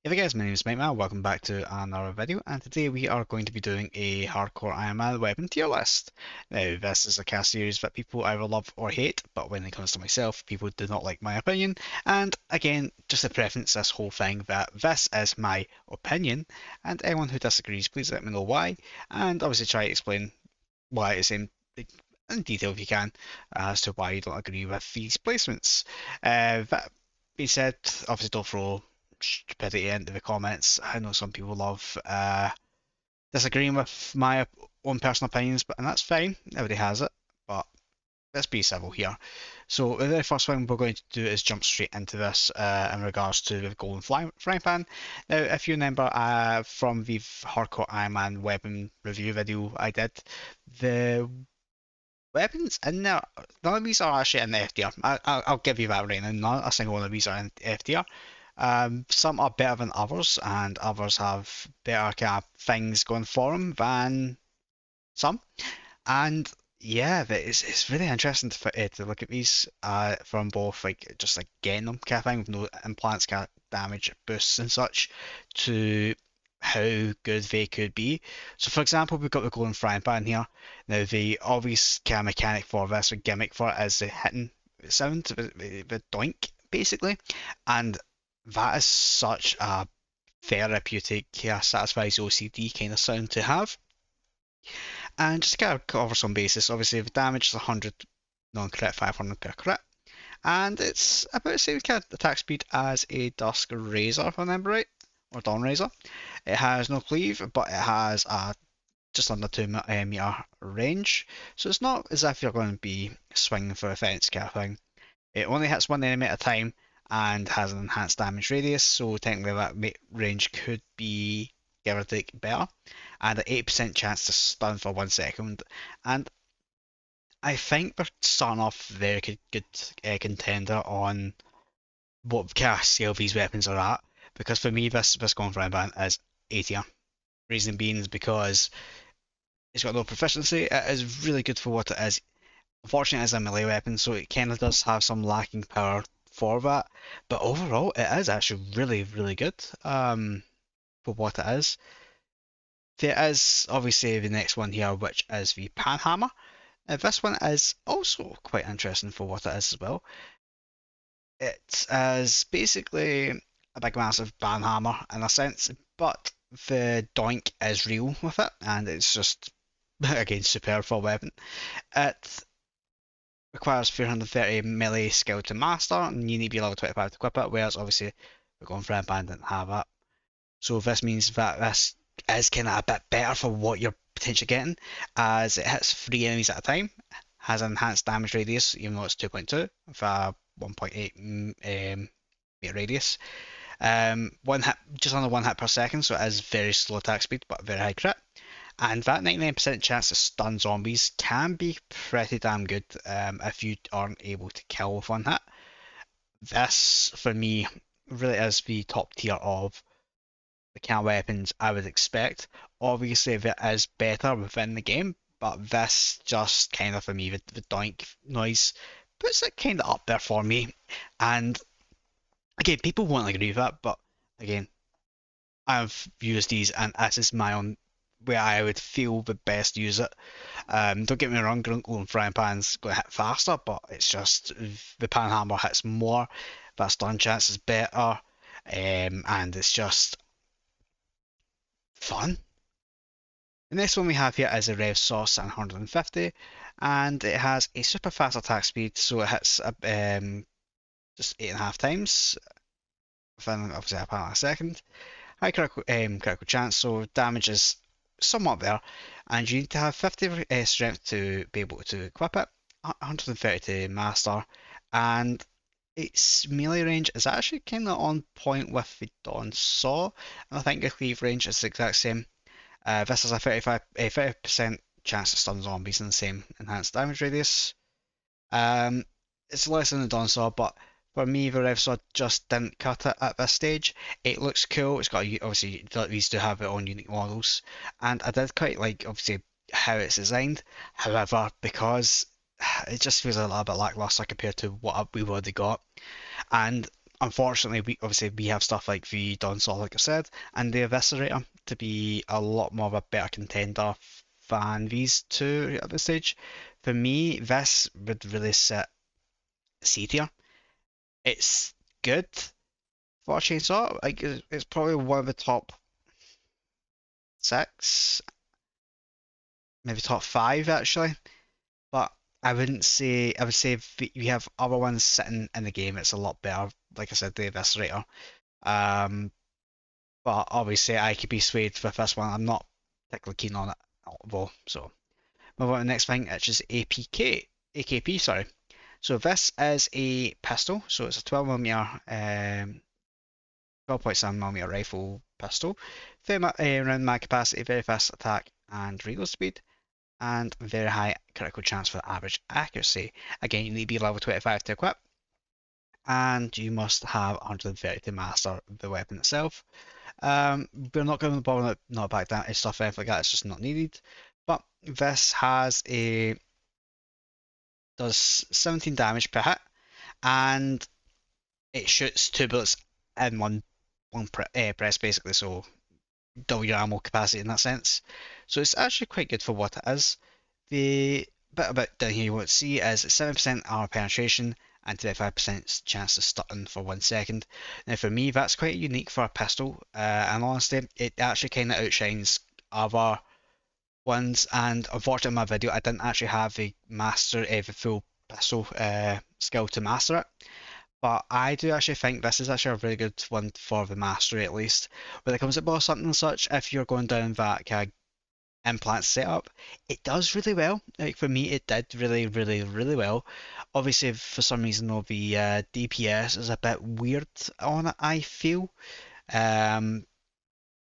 Hey guys, my name is Mightman, welcome back to another video, and today we are going to be doing a Hardcore Ironman weapon tier list. Now, this is a cast series that people either love or hate, but when it comes to myself, people do not like my opinion, and again, just to preference this whole thing that this is my opinion, and anyone who disagrees, please let me know why, and obviously try to explain why it's in detail if you can, as to why you don't agree with these placements. That being said, obviously don't throw stupidity into the comments. I know some people love disagreeing with my own personal opinions, but and that's fine. Everybody has it. But let's be civil here. So the very first thing we're going to do is jump straight into this in regards to the golden frying pan. Now, if you remember from the Hardcore Ironman weapon review video I did, the weapons in there, none of these are actually in the FDR. I'll give you that right now. Not a single one of these are in FDR. Some are better than others, and others have better kind of things going for them than some. And yeah, it's really interesting to look at these from both like just like getting them kind of thing with no implants, kind of damage boosts and such, to how good they could be. So for example, we've got the golden frying pan here. Now the obvious kind of mechanic for this, or gimmick for it, is the hitting sound, the doink basically, and that is such a therapeutic, satisfies OCD kind of sound to have. And just to kind of cover some bases, obviously the damage is 100 non-crit, 500 crit, and it's about the same kind of attack speed as a Dusk Razor, if I remember right, or Dawn Razor. It has no cleave, but it has a just under 2 meter range, so it's not as if you're going to be swinging for a fence kind of thing. It only hits one enemy at a time and has an enhanced damage radius, so technically that range could be give or take better, and an 8% chance to stun for 1 second. And I think we're starting off very good contender on what kind of scale these weapons are at, because for me this going for band is A tier. Reason being is because it's got no proficiency. It is really good for what it is. Unfortunately, it's a melee weapon, so it kind of does have some lacking power for that. But overall, it is actually really good for what it is. There is obviously the next one here, which is the Panhammer. Now, this one is also quite interesting for what it is as well. It is basically a big massive banhammer in a sense, but the doink is real with it, and it's just again superb for a weapon. It requires 330 melee skill to master, and you need to be level 25 to equip it, whereas obviously we're going for a band didn't have that. So this means that this is kind of a bit better for what you're potentially getting, as it hits 3 enemies at a time, has an enhanced damage radius, even though it's 2.2, with a 1.8 meter radius. One hit, just under 1 hit per second, so it is very slow attack speed, but very high crit. And that 99% chance to stun zombies can be pretty damn good if you aren't able to kill with one hit. This, for me, really is the top tier of the kind of weapons I would expect. Obviously, there is better within the game, but this just kind of, for me, the doink noise puts it kind of up there for me. And again, people won't agree with that, but again, I've used these, and this is my own where I would feel the best use it. Don't get me wrong, Grunkle and Frying Pan's going to hit faster, but it's just the Panhammer hits more, that stun chance is better, and it's just fun. The next one we have here is a Rev Sauce at 150, and it has a super fast attack speed, so it hits just 8.5 times within obviously a second. High critical chance, so damage is somewhat there, and you need to have 50 strength to be able to equip it, 130 to master, and its melee range is actually kind of on point with the Dawn Saw, and I think the cleave range is the exact same. This has a 30% chance to stun zombies in the same enhanced damage radius. It's less than the Dawn Saw, but for me, the Rev Saw just didn't cut it at this stage. It looks cool. It's got obviously these do have their own unique models, and I did quite like obviously how it's designed. However, because it just feels a little bit lackluster compared to what we've already got, and unfortunately, we have stuff like the Dawnsaw, like I said, and the Eviscerator to be a lot more of a better contender than these two at this stage. For me, this would really sit C tier. It's good for a chainsaw. Like it's probably one of the top six, maybe top five actually. But I would say if you have other ones sitting in the game, it's a lot better. Like I said, the Eviscerator. Um, but obviously I could be swayed with this one. I'm not particularly keen on it though. So move on to the next thing, which is AKP, sorry. So this is a pistol. So it's a 12mm 12.7mm rifle pistol. 30 round mag capacity, very fast attack and reload speed, and very high critical chance for average accuracy. Again, you need to be level 25 to equip, and you must have 130 to master the weapon itself. We're not going to bother not back down stuff anything like that. It's just not needed. But this does 17 damage per hit, and it shoots two bullets in one press basically. So double your ammo capacity in that sense. So it's actually quite good for what it is. The bit about down here you won't see is 7% armor penetration and 25% chance to stun for 1 second. Now for me that's quite unique for a pistol, and honestly it actually kind of outshines other ones. And unfortunately in my video I didn't actually have the full pistol skill to master it. But I do actually think this is actually a really good one for the mastery at least. When it comes to boss hunting and such, if you're going down that kind of implant setup, it does really well. Like for me, it did really, really, really well. Obviously, for some reason, though, the DPS is a bit weird on it, I feel. Um,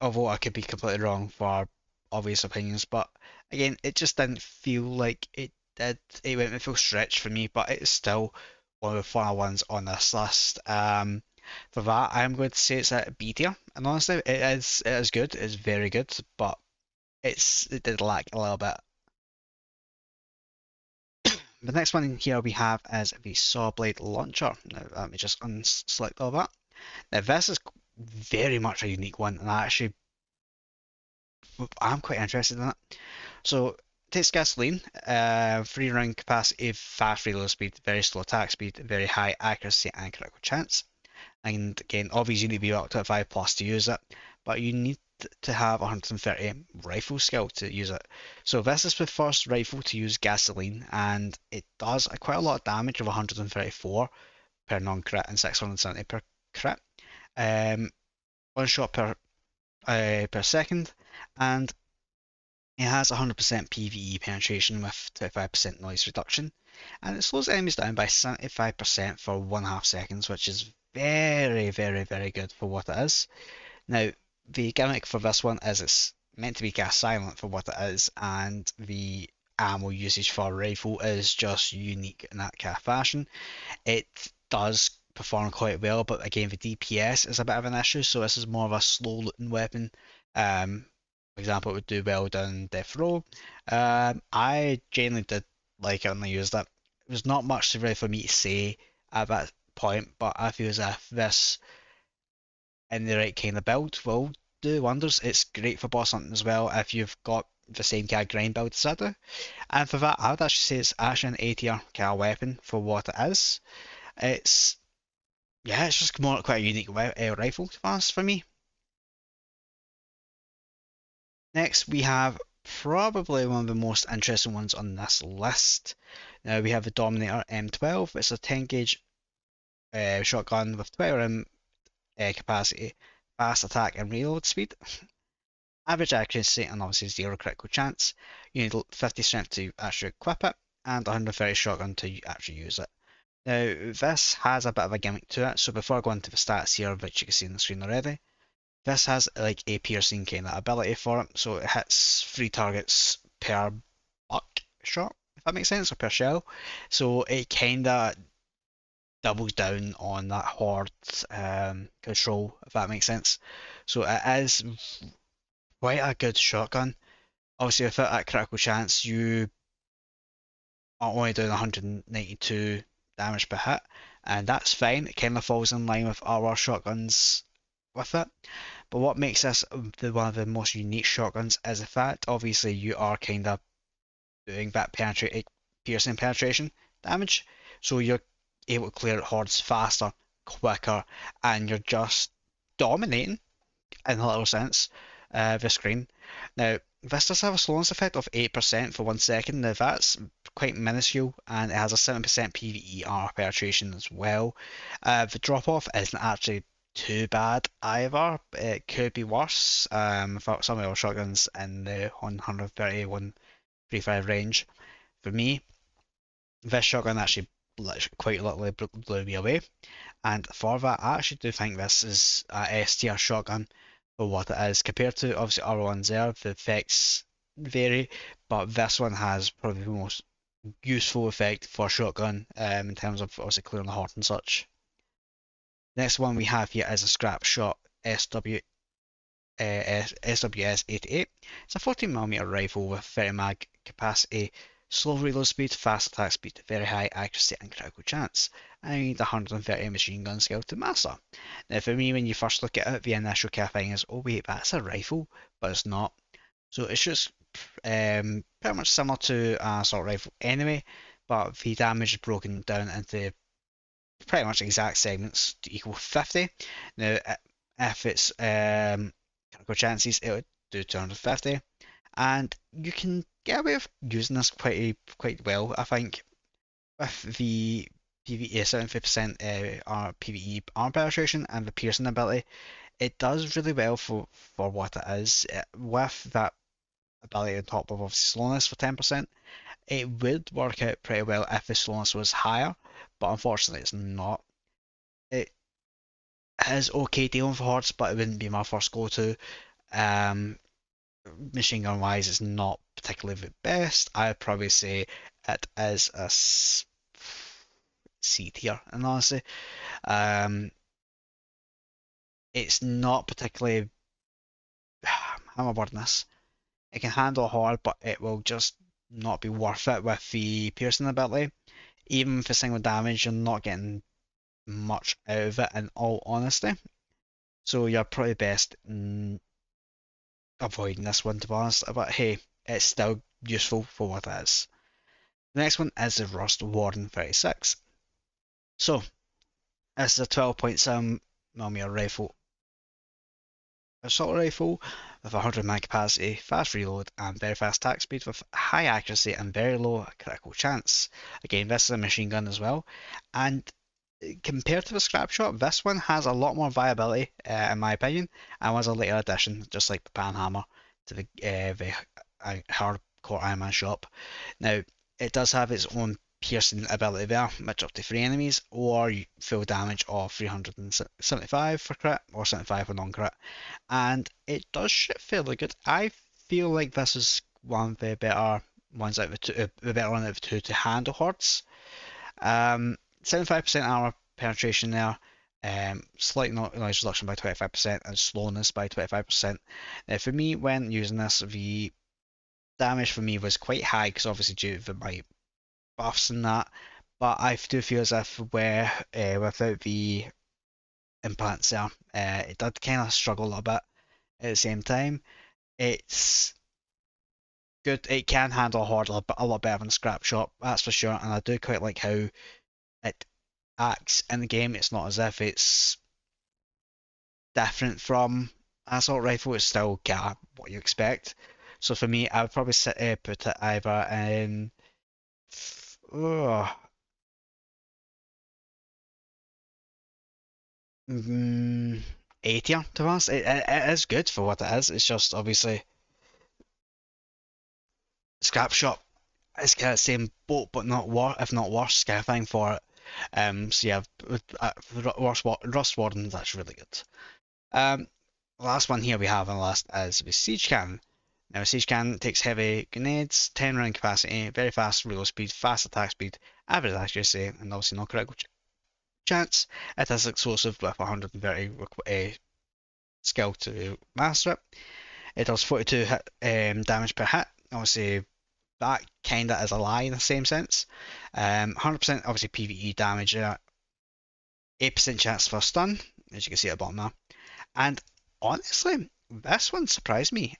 Although I could be completely wrong for obvious opinions, but again, it just didn't feel like it did. It went feel stretched for me, but it's still one of the final ones on this list. For that, I'm going to say it's a B tier, and honestly, it is good. It's very good, but it did lack a little bit. The next one here we have is the saw blade launcher. Now let me just unselect all that. Now this is very much a unique one, and I'm quite interested in it. So it takes gasoline, free round capacity, fast reload speed, very slow attack speed, very high accuracy and critical chance. And again, obviously you need to be up to 5 plus to use it, but you need to have 130 rifle skill to use it. So this is the first rifle to use gasoline, and it does quite a lot of damage of 134 per non-crit and 670 per crit. Um, One shot per second, and it has 100% PvE penetration with 25% noise reduction, and it slows enemies down by 75% for 1.5 seconds, which is very, very, very good for what it is. Now, the gimmick for this one is it's meant to be gas silent for what it is, and the ammo usage for a rifle is just unique in that kind of fashion. It does perform quite well, but again, the DPS is a bit of an issue, so this is more of a slow looting weapon. For example, it would do well down Death Row. I genuinely did like it when I used it. It was not much really for me to say at that point, but I feel as if this in the right kind of build will do wonders. It's great for boss hunting as well if you've got the same kind of grind build as I do. And for that, I would actually say it's actually an A tier kind of weapon for what it is. It's Yeah, it's just more quite a unique rifle to be honest for me. Next, we have probably one of the most interesting ones on this list. Now we have the Dominator M12. It's a 10 gauge shotgun with 12 round capacity, fast attack and reload speed, average accuracy, and obviously zero critical chance. You need 50 strength to actually equip it, and 130 shotgun to actually use it. Now, this has a bit of a gimmick to it, so before I go into the stats here, which you can see on the screen already, this has like a piercing kind of ability for it, so it hits 3 targets per buck shot, if that makes sense, or per shell. So it kind of doubles down on that horde control, if that makes sense. So it is quite a good shotgun. Obviously, without that critical chance, you are only doing 192 damage per hit, and that's fine. It kind of falls in line with our shotguns with it. But what makes this one of the most unique shotguns is the fact, obviously, you are kind of doing that piercing penetration damage, so you're able to clear hordes faster, quicker, and you're just dominating in a little sense the screen. Now, this does have a slowness effect of 8% for 1 second. Now, that's quite minuscule, and it has a 7% PvE armor penetration as well. The drop off isn't actually too bad either. It could be worse. For some of our shotguns in the 130, 135 range. For me, this shotgun actually quite literally blew me away. And for that, I actually do think this is a S tier shotgun for what it is. Compared to obviously other ones there, the effects vary, but this one has probably the most useful effect for a shotgun in terms of obviously clearing the heart and such. Next one we have here is a scrap shot SWS 88. It's a 14mm rifle with 30 mag capacity, slow reload speed, fast attack speed, very high accuracy and critical chance. And you need 130 machine gun skill to master. Now for me, when you first look at it, the initial kind of thing is, oh wait, that's a rifle, but it's not. So it's just pretty much similar to an assault rifle anyway, but the damage is broken down into pretty much exact segments to equal 50. Now, if it's critical chances, it would do 250, and you can get away with using this quite well, I think, with the PvE 70% PvE armor penetration and the piercing ability. It does really well for what it is. With that ability on top of obviously slowness for 10%, it would work out pretty well if the slowness was higher, but unfortunately it's not. It is okay dealing with hordes, but it wouldn't be my first go-to. Um, Machine gun wise, it's not particularly the best. I'd probably say it is a C tier, and honestly, um, it's not particularly. How am I wording this? It can handle hard, but it will just not be worth it with the piercing ability. Even for single damage, you're not getting much out of it, in all honesty. So you're probably best avoiding this one, to be honest. But hey, it's still useful for what it is. The next one is the Rust Warden 36. So, this is a 12.7mm rifle, assault rifle with 100 mag capacity, fast reload, and very fast attack speed with high accuracy and very low critical chance. Again, this is a machine gun as well, and compared to the scrap shot, this one has a lot more viability, in my opinion, and was a later addition, just like the Panhammer, to the Hardcore Ironman shop. Now, it does have its own piercing ability there, which up to 3 enemies, or full damage of 375 for crit, or 75 for non-crit, and it does shoot fairly good. I feel like this is one of the better ones out of the two, the better one out of the two to handle hordes. 75% armor penetration there, slight noise reduction by 25%, and slowness by 25%. Now, for me, when using this, the damage for me was quite high because obviously due to my buffs and that, but I do feel as if without the implants there, it did kind of struggle a little bit at the same time. It's good. It can handle a horde a lot better than scrap shot, that's for sure, and I do quite like how it acts in the game. It's not as if it's different from assault rifle. It's still what you expect. So for me, I would probably put it either in oh, A tier, to be honest. It is good for what it is. It's just obviously scrap shot is kind of same boat, but not if not worse kind of thing for it. So yeah, Rust Warden, that's really good. Last one here we have on the list is the Siege Cannon. Now, a Siege Cannon takes heavy grenades, 10 round capacity, very fast reload speed, fast attack speed, average accuracy, and obviously no critical chance. It is explosive with 130 skill to master it. It does 42 damage per hit. Obviously, that kind of is a lie in the same sense. 100% obviously PvE damage, 8% chance for stun, as you can see at the bottom there. And honestly, this one surprised me.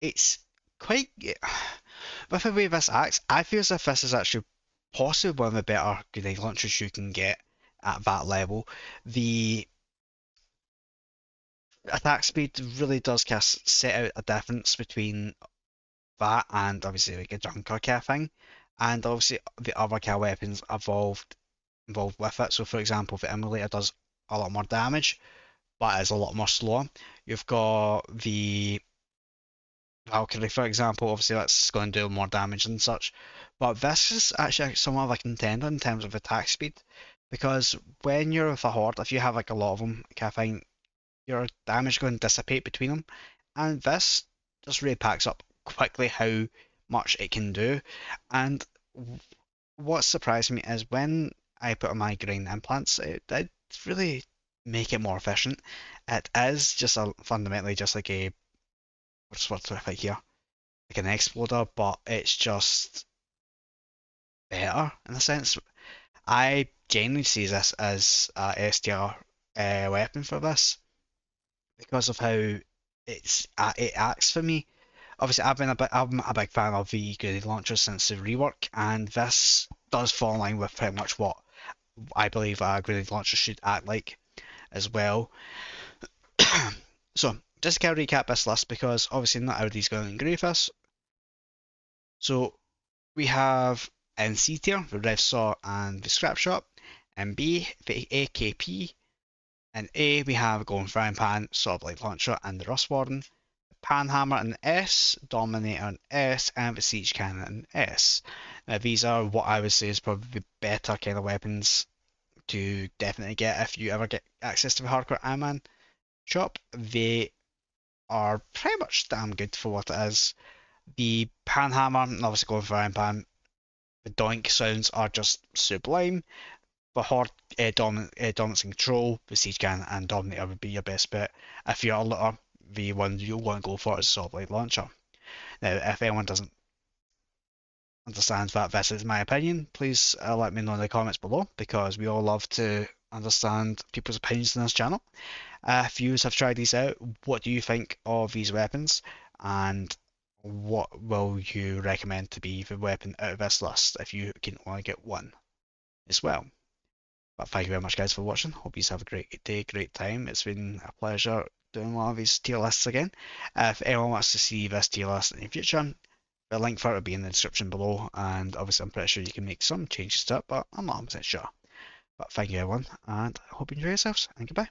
It's quite with the way this acts. I feel as if this is actually possibly one of the better grenade launchers you can get at that level. The attack speed really does cast set out a difference between that and obviously like a junker kind of thing. And obviously the other kind of weapons involved with it. So for example, the emulator does a lot more damage, but is a lot more slower. You've got the Valkyrie, for example, obviously that's going to do more damage and such. But this is actually somewhat of a contender in terms of attack speed, because when you're with a horde, if you have like a lot of them, kind of thing, your damage going to dissipate between them, and this just really packs up quickly how much it can do. And what surprised me is when I put on my grain implants, it did really make it more efficient. It is just fundamentally just like a what's the right here, like an exploder, but it's just better in a sense. I genuinely see this as a STR weapon for this because of how it acts for me. Obviously, I'm a big fan of the grenade launcher since the rework, and this does fall in line with pretty much what I believe a grenade launcher should act like as well. So, just to kind of recap this list because obviously not everybody's going to agree with us. So, we have in C tier the Rev Saw and the Scrap Shot, and B the AKP. In A we have Golden Frying Pan, Saw Blade Launcher, and the Rust Warden. Panhammer in S, Dominator in S, and the Siege Cannon in S. Now these are what I would say is probably the better kind of weapons to definitely get if you ever get access to the Hardcore Ironman shop. They are pretty much damn good for what it is. The Panhammer, and obviously Golden Frying Pan, the doink sounds are just sublime. For hard dominance and control, the Siege Cannon and Dominator would be your best bet. If you're a looter, the one you'll want to go for is Saw Blade Launcher. Now, if anyone doesn't understand that this is my opinion, please let me know in the comments below because we all love to understand people's opinions on this channel. If you have tried these out, what do you think of these weapons and what will you recommend to be the weapon out of this list if you can only get one as well? But thank you very much, guys, for watching. Hope you have a great day, great time. It's been a pleasure doing one of these tier lists again. If anyone wants to see this tier list in the future, the link for it will be in the description below. And obviously, I'm pretty sure you can make some changes to it, but I'm not 100% sure. But thank you, everyone, and I hope you enjoy yourselves. And goodbye.